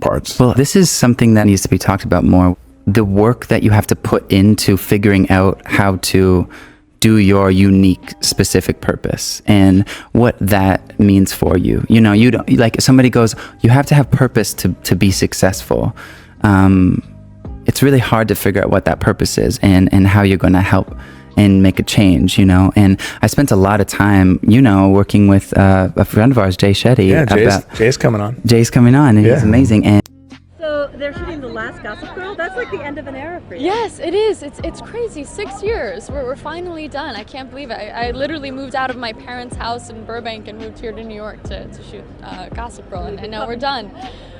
parts. Well, this is something that needs to be talked about more. The work that you have to put into figuring out how to do your unique, specific purpose and what that means for you. You know, you don't, like somebody goes, you have to have purpose to be successful. It's really hard to figure out what that purpose is and how you're going to help and make a change, you know. And I spent a lot of time, you know, working with a friend of ours, Jay Shetty. Yeah, Jay's coming on. Jay's coming on, and he's amazing. And so they're shooting the last Gossip Girl? That's like the end of an era for you. Yes, it is. It's crazy. 6 years. We're finally done. I can't believe it. I literally moved out of my parents' house in Burbank and moved here to New York to shoot Gossip Girl, and now we're done.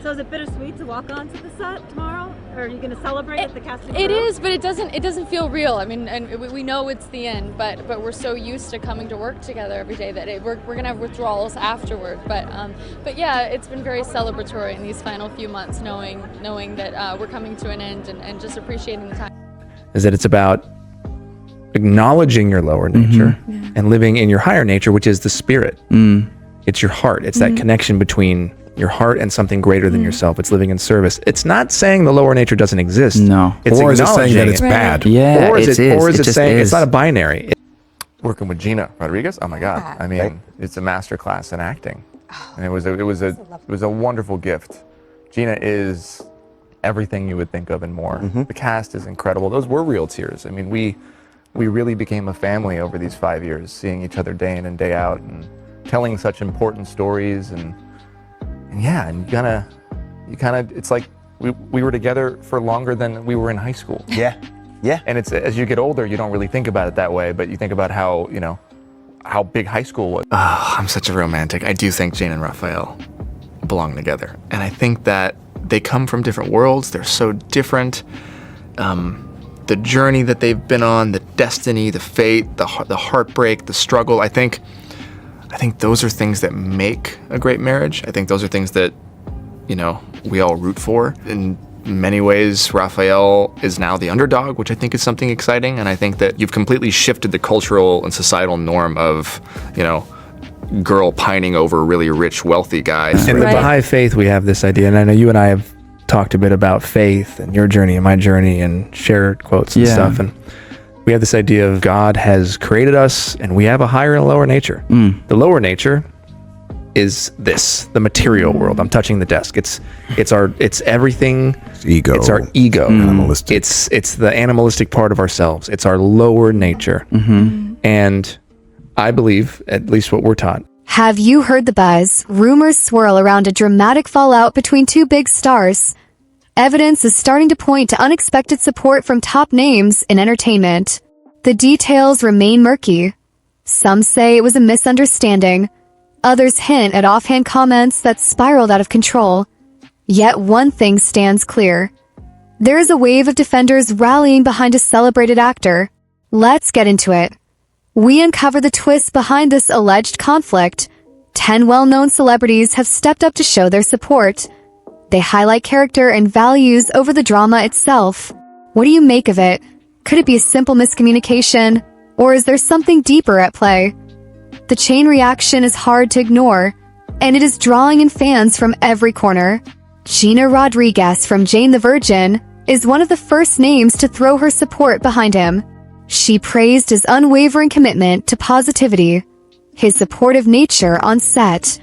So is it bittersweet to walk onto the set tomorrow? Or are you going to celebrate with the cast? It is, but it doesn't feel real. I mean, and we know it's the end, but we're so used to coming to work together every day that we're going to have withdrawals afterward. But yeah, it's been very celebratory in these final few months, knowing that we're coming to an end and just appreciating the time. Is that it's about acknowledging your lower nature and living in your higher nature, which is the spirit. It's your heart. It's that connection between your heart and something greater than yourself. It's living in service. It's not saying the lower nature doesn't exist. No. It's or is it saying that it's Right. bad? yeah, or is it saying is. it's not a binary? Working with Gina Rodriguez, oh my God! I mean, it's a master class in acting, and it was a wonderful gift. Gina is everything you would think of and more. The cast is incredible. Those were real tears. I mean, we really became a family over these 5 years, seeing each other day in and day out, and telling such important stories, and yeah, and you kind of, it's like we were together for longer than we were in high school. Yeah. And it's, as you get older, you don't really think about it that way, but you think about how, you know, how big high school was. Oh, I'm such a romantic. I do think Jane and Raphael belong together. And I think that they come from different worlds. They're so different. The journey that they've been on, the destiny, the fate, the heartbreak, the struggle, I think those are things that make a great marriage. I think those are things that, you know, we all root for. In many ways, Raphael is now the underdog, which I think is something exciting. And I think that you've completely shifted the cultural and societal norm of, you know, girl pining over a really rich, wealthy guy. In the Baha'i faith, we have this idea, and I know you and I have talked a bit about faith and your journey and my journey and shared quotes and stuff. And we have this idea of God has created us and we have a higher and a lower nature. The lower nature is the material world. I'm touching the desk. It's everything. It's ego. It's our ego. Animalistic. It's the animalistic part of ourselves. It's our lower nature. And I believe, at least what we're taught. Have you heard the buzz? Rumors swirl around a dramatic fallout between two big stars. Evidence is starting to point to unexpected support from top names in entertainment. The details remain murky. Some say it was a misunderstanding. Others hint at offhand comments that spiraled out of control. Yet one thing stands clear. There is a wave of defenders rallying behind a celebrated actor. Let's get into it. We uncover the twists behind this alleged conflict. 10 well-known celebrities have stepped up to show their support. They highlight character and values over the drama itself. What do you make of it? Could it be a simple miscommunication? Or is there something deeper at play? The chain reaction is hard to ignore, and it is drawing in fans from every corner. Gina Rodriguez from Jane the Virgin is one of the first names to throw her support behind him. She praised his unwavering commitment to positivity, his supportive nature on set,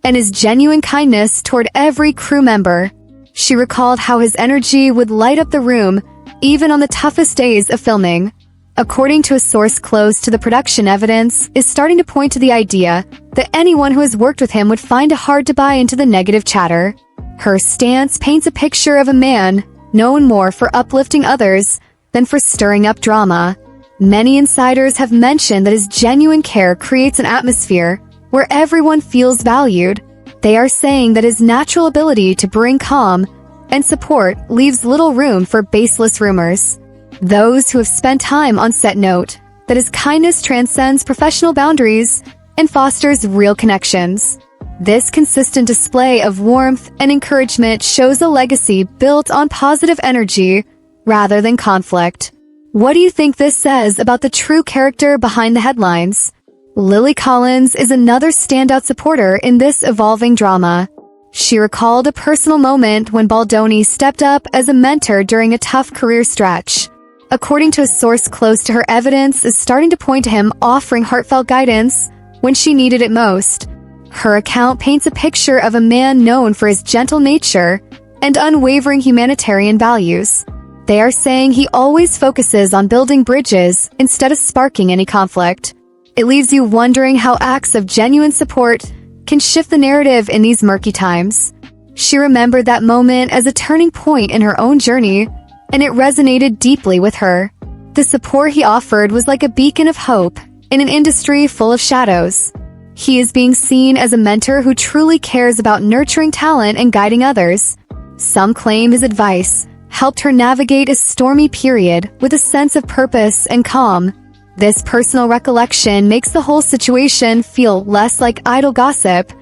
and his genuine kindness toward every crew member. She recalled how his energy would light up the room, even on the toughest days of filming. According to a source close to the production, evidence is starting to point to the idea that anyone who has worked with him would find it hard to buy into the negative chatter. Her stance paints a picture of a man known more for uplifting others than for stirring up drama. Many insiders have mentioned that his genuine care creates an atmosphere where everyone feels valued. They are saying that his natural ability to bring calm and support leaves little room for baseless rumors. Those who have spent time on set note that his kindness transcends professional boundaries and fosters real connections. This consistent display of warmth and encouragement shows a legacy built on positive energy rather than conflict. What do you think this says about the true character behind the headlines? Lily Collins is another standout supporter in this evolving drama. She recalled a personal moment when Baldoni stepped up as a mentor during a tough career stretch. According to a source close to her, evidence is starting to point to him offering heartfelt guidance when she needed it most. Her account paints a picture of a man known for his gentle nature and unwavering humanitarian values. They are saying he always focuses on building bridges instead of sparking any conflict. It leaves you wondering how acts of genuine support can shift the narrative in these murky times. She remembered that moment as a turning point in her own journey, and it resonated deeply with her. The support he offered was like a beacon of hope in an industry full of shadows. He is being seen as a mentor who truly cares about nurturing talent and guiding others. Some claim his advice helped her navigate a stormy period with a sense of purpose and calm. This personal recollection makes the whole situation feel less like idle gossip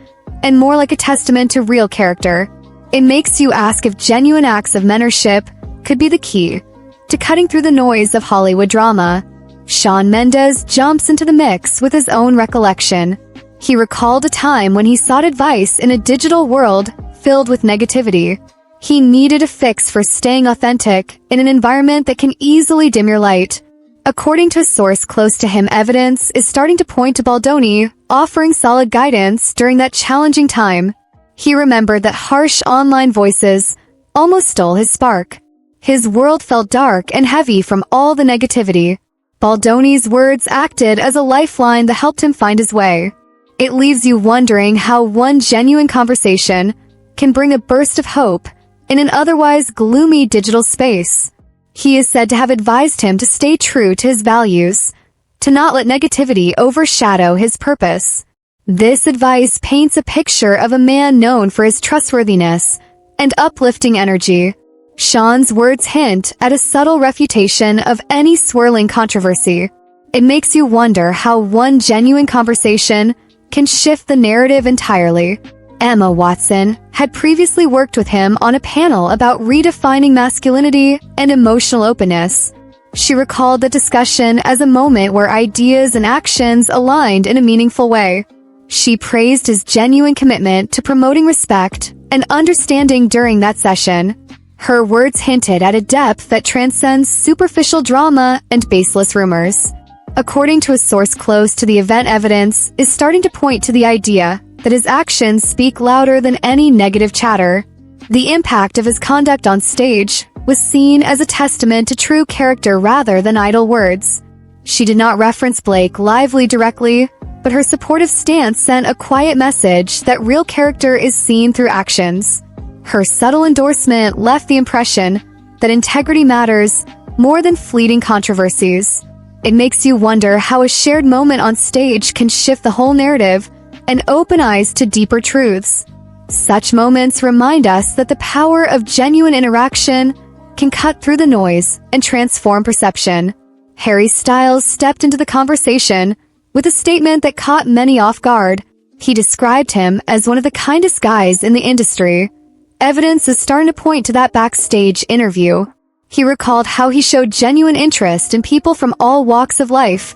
and more like a testament to real character. It makes you ask if genuine acts of mentorship could be the key to cutting through the noise of Hollywood drama. Shawn Mendes jumps into the mix with his own recollection. He recalled a time when he sought advice in a digital world filled with negativity. He needed a fix for staying authentic in an environment that can easily dim your light. According to a source close to him, evidence is starting to point to Baldoni offering solid guidance during that challenging time. He remembered that harsh online voices almost stole his spark. His world felt dark and heavy from all the negativity. Baldoni's words acted as a lifeline that helped him find his way. It leaves you wondering how one genuine conversation can bring a burst of hope in an otherwise gloomy digital space. He is said to have advised him to stay true to his values, to not let negativity overshadow his purpose. This advice paints a picture of a man known for his trustworthiness and uplifting energy. Shawn's words hint at a subtle refutation of any swirling controversy. It makes you wonder how one genuine conversation can shift the narrative entirely. Emma Watson had previously worked with him on a panel about redefining masculinity and emotional openness. She recalled the discussion as a moment where ideas and actions aligned in a meaningful way. She praised his genuine commitment to promoting respect and understanding during that session. Her words hinted at a depth that transcends superficial drama and baseless rumors. According to a source close to the event, evidence is starting to point to the idea that his actions speak louder than any negative chatter. The impact of his conduct on stage was seen as a testament to true character rather than idle words. She did not reference Blake Lively directly, but her supportive stance sent a quiet message that real character is seen through actions. Her subtle endorsement left the impression that integrity matters more than fleeting controversies. It makes you wonder how a shared moment on stage can shift the whole narrative and open eyes to deeper truths. Such moments remind us that the power of genuine interaction can cut through the noise and transform perception. Harry Styles stepped into the conversation with a statement that caught many off guard. He described him as one of the kindest guys in the industry. Evidence is starting to point to that backstage interview. He recalled how he showed genuine interest in people from all walks of life,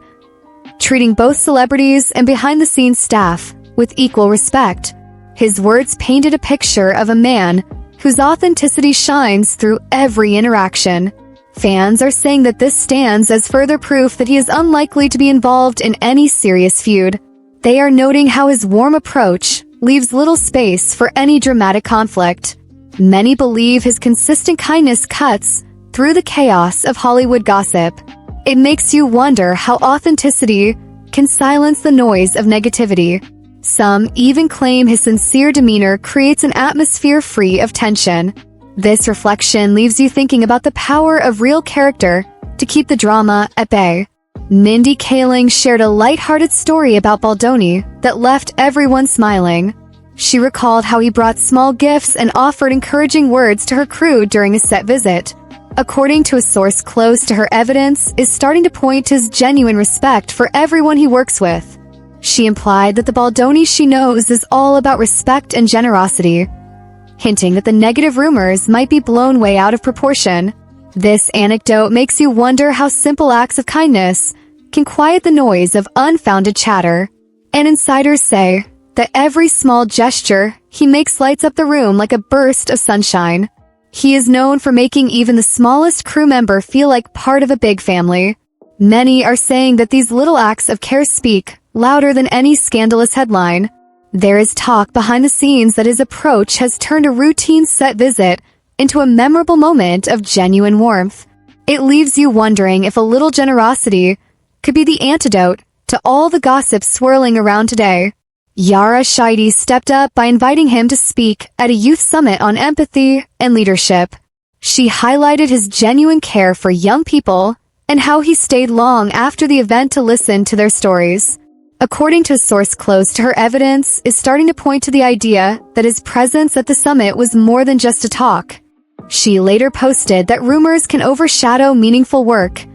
treating both celebrities and behind-the-scenes staff with equal respect. His words painted a picture of a man whose authenticity shines through every interaction. Fans are saying that this stands as further proof that he is unlikely to be involved in any serious feud. They are noting how his warm approach leaves little space for any dramatic conflict. Many believe his consistent kindness cuts through the chaos of Hollywood gossip. It makes you wonder how authenticity can silence the noise of negativity. Some even claim his sincere demeanor creates an atmosphere free of tension. This reflection leaves you thinking about the power of real character to keep the drama at bay. Mindy Kaling shared a lighthearted story about Baldoni that left everyone smiling. She recalled how he brought small gifts and offered encouraging words to her crew during a set visit. According to a source close to her, evidence is starting to point to his genuine respect for everyone he works with. She implied that the Baldoni she knows is all about respect and generosity, hinting that the negative rumors might be blown way out of proportion. This anecdote makes you wonder how simple acts of kindness can quiet the noise of unfounded chatter. And insiders say that every small gesture he makes lights up the room like a burst of sunshine. He is known for making even the smallest crew member feel like part of a big family. Many are saying that these little acts of care speak louder than any scandalous headline. There is talk behind the scenes that his approach has turned a routine set visit into a memorable moment of genuine warmth. It leaves you wondering if a little generosity could be the antidote to all the gossip swirling around today. Yara Shahidi stepped up by inviting him to speak at a youth summit on empathy and leadership. She highlighted his genuine care for young people and how he stayed long after the event to listen to their stories. According to a source close to her, evidence is starting to point to the idea that his presence at the summit was more than just a talk. She later posted that rumors can overshadow meaningful work,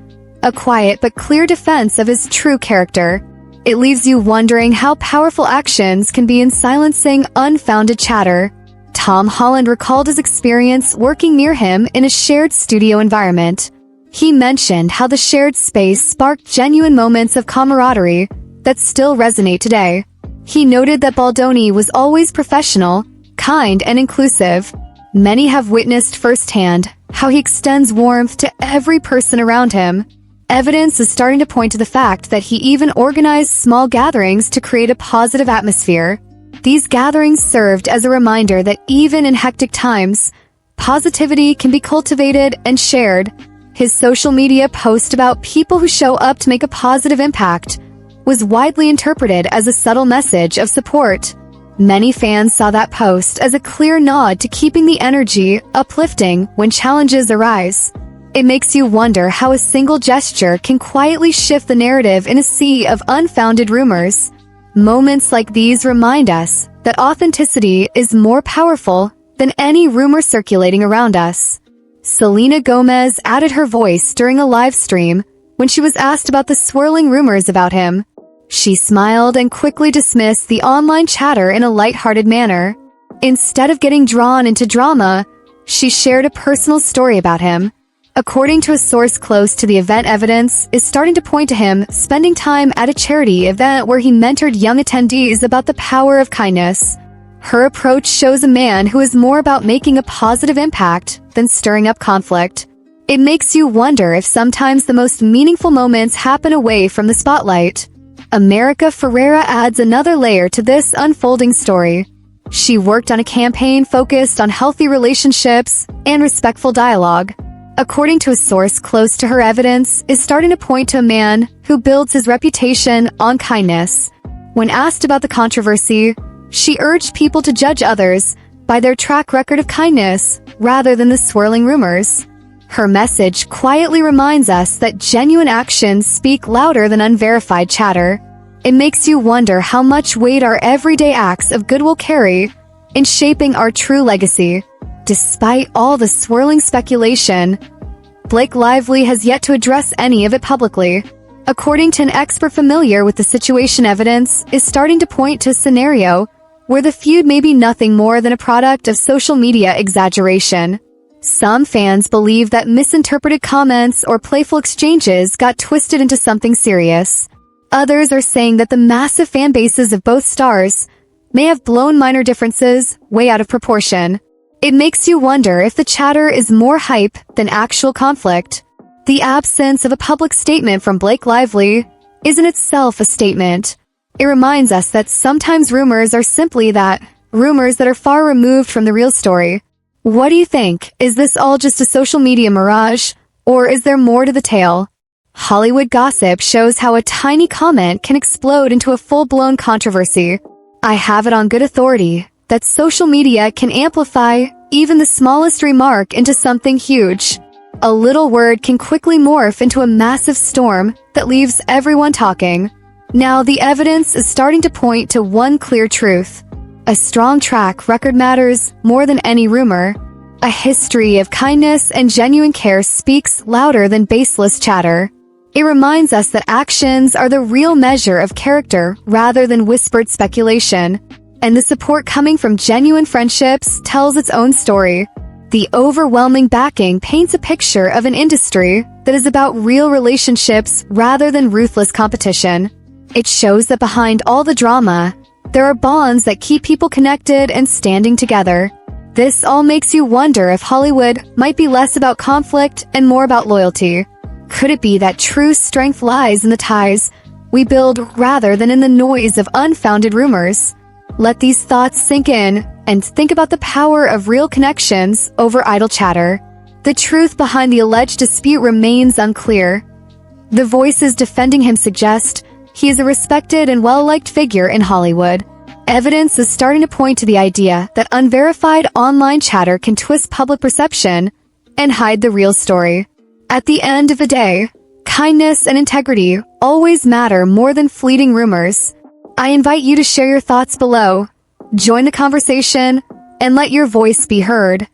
a quiet but clear defense of his true character. It leaves you wondering how powerful actions can be in silencing unfounded chatter. Tom Holland recalled his experience working near him in a shared studio environment. He mentioned how the shared space sparked genuine moments of camaraderie that still resonate today. He noted that Baldoni was always professional, kind, and inclusive. Many have witnessed firsthand how he extends warmth to every person around him. Evidence is starting to point to the fact that he even organized small gatherings to create a positive atmosphere. These gatherings served as a reminder that even in hectic times, positivity can be cultivated and shared. His social media post about people who show up to make a positive impact was widely interpreted as a subtle message of support. Many fans saw that post as a clear nod to keeping the energy uplifting when challenges arise. It makes you wonder how a single gesture can quietly shift the narrative in a sea of unfounded rumors. Moments like these remind us that authenticity is more powerful than any rumor circulating around us. Selena Gomez added her voice during a live stream when she was asked about the swirling rumors about him. She smiled and quickly dismissed the online chatter in a lighthearted manner. Instead of getting drawn into drama, she shared a personal story about him. According to a source close to the event, evidence is starting to point to him spending time at a charity event where he mentored young attendees about the power of kindness. Her approach shows a man who is more about making a positive impact than stirring up conflict. It makes you wonder if sometimes the most meaningful moments happen away from the spotlight. America Ferrera adds another layer to this unfolding story. She worked on a campaign focused on healthy relationships and respectful dialogue. According to a source close to her, evidence is starting to point to a man who builds his reputation on kindness. When asked about the controversy, she urged people to judge others by their track record of kindness rather than the swirling rumors. Her message quietly reminds us that genuine actions speak louder than unverified chatter. It makes you wonder how much weight our everyday acts of goodwill carry in shaping our true legacy. Despite all the swirling speculation, Blake Lively has yet to address any of it publicly. According to an expert familiar with the situation, evidence is starting to point to a scenario where the feud may be nothing more than a product of social media exaggeration. Some fans believe that misinterpreted comments or playful exchanges got twisted into something serious. Others are saying that the massive fan bases of both stars may have blown minor differences way out of proportion. It makes you wonder if the chatter is more hype than actual conflict. The absence of a public statement from Blake Lively is in itself a statement. It reminds us that sometimes rumors are simply that, rumors that are far removed from the real story. What do you think? Is this all just a social media mirage, or is there more to the tale? Hollywood gossip shows how a tiny comment can explode into a full-blown controversy. I have it on good authority that social media can amplify even the smallest remark into something huge. A little word can quickly morph into a massive storm that leaves everyone talking. Now, the evidence is starting to point to one clear truth. A strong track record matters more than any rumor. A history of kindness and genuine care speaks louder than baseless chatter. It reminds us that actions are the real measure of character rather than whispered speculation. And the support coming from genuine friendships tells its own story. The overwhelming backing paints a picture of an industry that is about real relationships rather than ruthless competition. It shows that behind all the drama, There are bonds that keep people connected and standing together. This all makes you wonder if Hollywood might be less about conflict and more about loyalty. Could it be that true strength lies in the ties we build rather than in the noise of unfounded rumors? Let these thoughts sink in and think about the power of real connections over idle chatter. The truth behind the alleged dispute remains unclear. The voices defending him suggest he is a respected and well-liked figure in Hollywood. Evidence is starting to point to the idea that unverified online chatter can twist public perception and hide the real story. At the end of the day, kindness and integrity always matter more than fleeting rumors. I invite you to share your thoughts below, join the conversation, and let your voice be heard.